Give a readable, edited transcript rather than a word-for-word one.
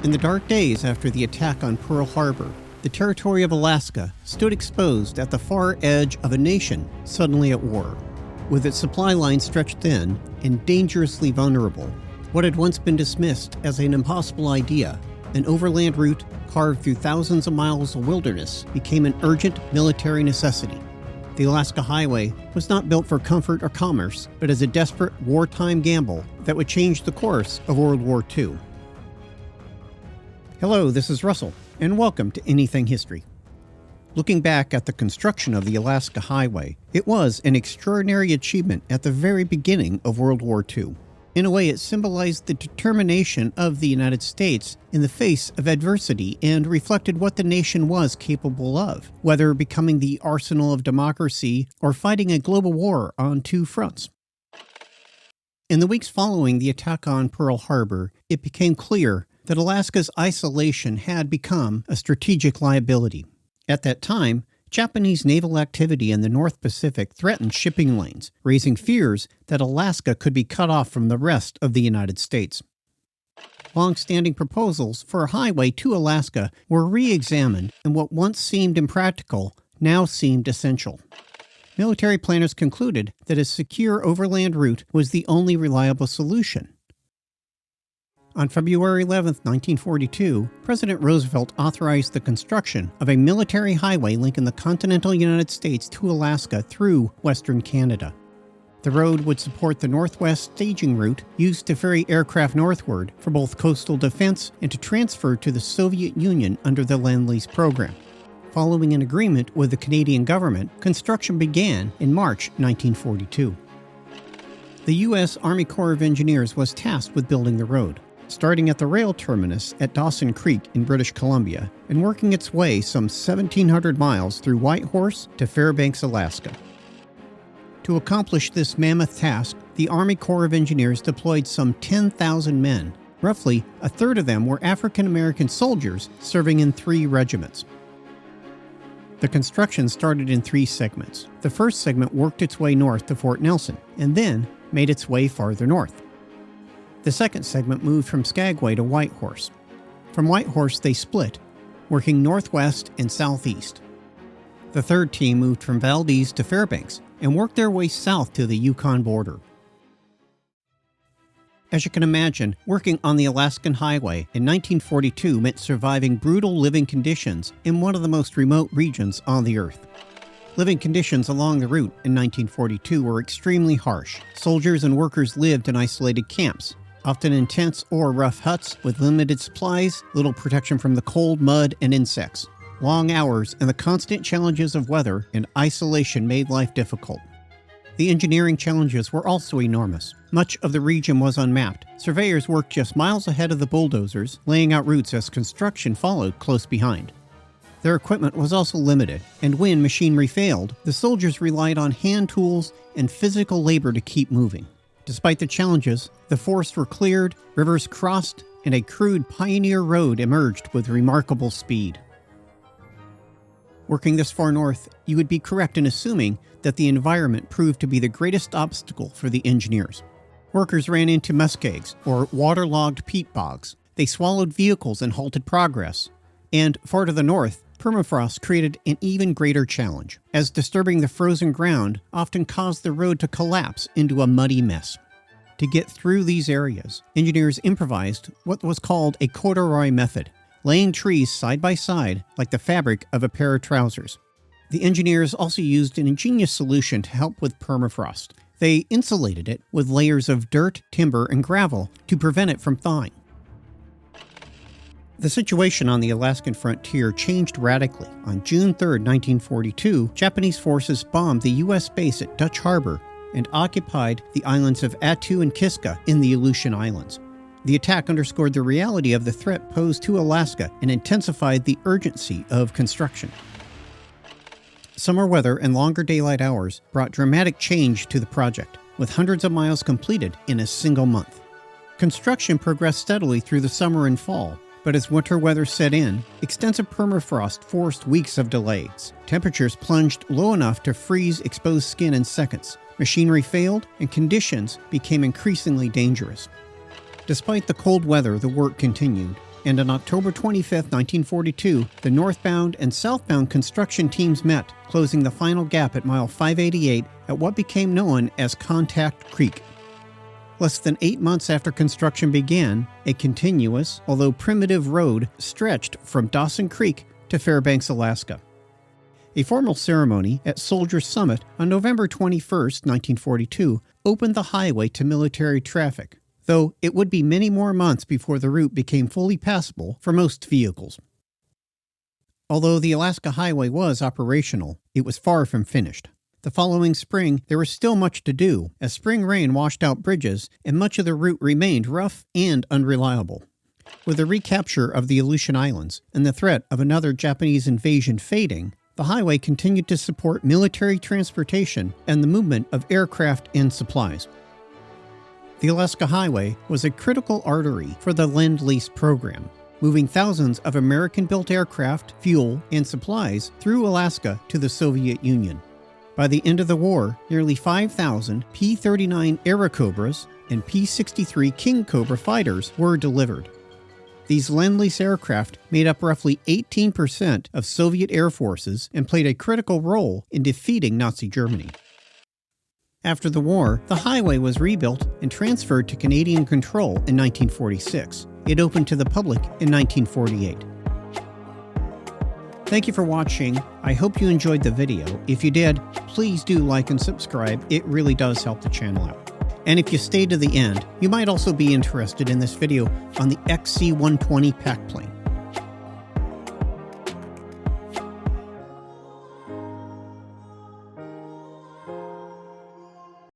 In the dark days after the attack on Pearl Harbor, the territory of Alaska stood exposed at the far edge of a nation suddenly at war. With its supply line stretched thin and dangerously vulnerable, what had once been dismissed as an impossible idea, an overland route carved through thousands of miles of wilderness, became an urgent military necessity. The Alaska Highway was not built for comfort or commerce, but as a desperate wartime gamble that would change the course of World War II. Hello, this is Russell, and welcome to Anything History. Looking back at the construction of the Alaska Highway, it was an extraordinary achievement at the very beginning of World War II. In a way, it symbolized the determination of the United States in the face of adversity and reflected what the nation was capable of, whether becoming the arsenal of democracy or fighting a global war on two fronts. In the weeks following the attack on Pearl Harbor, it became clear that Alaska's isolation had become a strategic liability. At that time, Japanese naval activity in the North Pacific threatened shipping lanes, raising fears that Alaska could be cut off from the rest of the United States. Long-standing proposals for a highway to Alaska were re-examined, and what once seemed impractical now seemed essential. Military planners concluded that a secure overland route was the only reliable solution. On February 11, 1942, President Roosevelt authorized the construction of a military highway linking the continental United States to Alaska through Western Canada. The road would support the Northwest staging route used to ferry aircraft northward for both coastal defense and to transfer to the Soviet Union under the Lend-Lease program. Following an agreement with the Canadian government, construction began in March 1942. The U.S. Army Corps of Engineers was tasked with building the road, starting at the rail terminus at Dawson Creek in British Columbia and working its way some 1,700 miles through Whitehorse to Fairbanks, Alaska. To accomplish this mammoth task, the Army Corps of Engineers deployed some 10,000 men. Roughly a third of them were African American soldiers serving in 3 regiments. The construction started in 3 segments. The first segment worked its way north to Fort Nelson and then made its way farther north. The second segment moved from Skagway to Whitehorse. From Whitehorse, they split, working northwest and southeast. The third team moved from Valdez to Fairbanks and worked their way south to the Yukon border. As you can imagine, working on the Alaskan Highway in 1942 meant surviving brutal living conditions in one of the most remote regions on the Earth. Living conditions along the route in 1942 were extremely harsh. Soldiers and workers lived in isolated camps, often in tents or rough huts with limited supplies, little protection from the cold, mud, and insects. Long hours and the constant challenges of weather and isolation made life difficult. The engineering challenges were also enormous. Much of the region was unmapped. Surveyors worked just miles ahead of the bulldozers, laying out routes as construction followed close behind. Their equipment was also limited, and when machinery failed, the soldiers relied on hand tools and physical labor to keep moving. Despite the challenges, the forests were cleared, rivers crossed, and a crude pioneer road emerged with remarkable speed. Working this far north, you would be correct in assuming that the environment proved to be the greatest obstacle for the engineers. Workers ran into muskegs, or waterlogged peat bogs. They swallowed vehicles and halted progress. And far to the north, permafrost created an even greater challenge, as disturbing the frozen ground often caused the road to collapse into a muddy mess. To get through these areas, engineers improvised what was called a corduroy method, laying trees side by side like the fabric of a pair of trousers. The engineers also used an ingenious solution to help with permafrost. They insulated it with layers of dirt, timber, and gravel to prevent it from thawing. The situation on the Alaskan frontier changed radically. On June 3, 1942, Japanese forces bombed the U.S. base at Dutch Harbor and occupied the islands of Attu and Kiska in the Aleutian Islands. The attack underscored the reality of the threat posed to Alaska and intensified the urgency of construction. Summer weather and longer daylight hours brought dramatic change to the project, with hundreds of miles completed in a single month. Construction progressed steadily through the summer and fall, but as winter weather set in, extensive permafrost forced weeks of delays. Temperatures plunged low enough to freeze exposed skin in seconds. Machinery failed, and conditions became increasingly dangerous. Despite the cold weather, the work continued. and on October 25, 1942, the northbound and southbound construction teams met, closing the final gap at mile 588 at what became known as Contact Creek. Less than 8 months after construction began, a continuous, although primitive road stretched from Dawson Creek to Fairbanks, Alaska. A formal ceremony at Soldier Summit on November 21, 1942, opened the highway to military traffic, though it would be many more months before the route became fully passable for most vehicles. Although the Alaska Highway was operational, it was far from finished. The following spring, there was still much to do, as spring rain washed out bridges and much of the route remained rough and unreliable. With the recapture of the Aleutian Islands and the threat of another Japanese invasion fading, the highway continued to support military transportation and the movement of aircraft and supplies. The Alaska Highway was a critical artery for the Lend-Lease program, moving thousands of American-built aircraft, fuel, and supplies through Alaska to the Soviet Union. By the end of the war, nearly 5,000 P-39 Airacobras and P-63 King Cobra fighters were delivered. These Lend-Lease aircraft made up roughly 18% of Soviet air forces and played a critical role in defeating Nazi Germany. After the war, the highway was rebuilt and transferred to Canadian control in 1946. It opened to the public in 1948. Thank you for watching. I hope you enjoyed the video. If you did, please do like and subscribe. It really does help the channel out. And if you stay to the end, you might also be interested in this video on the XC-120 pack plane.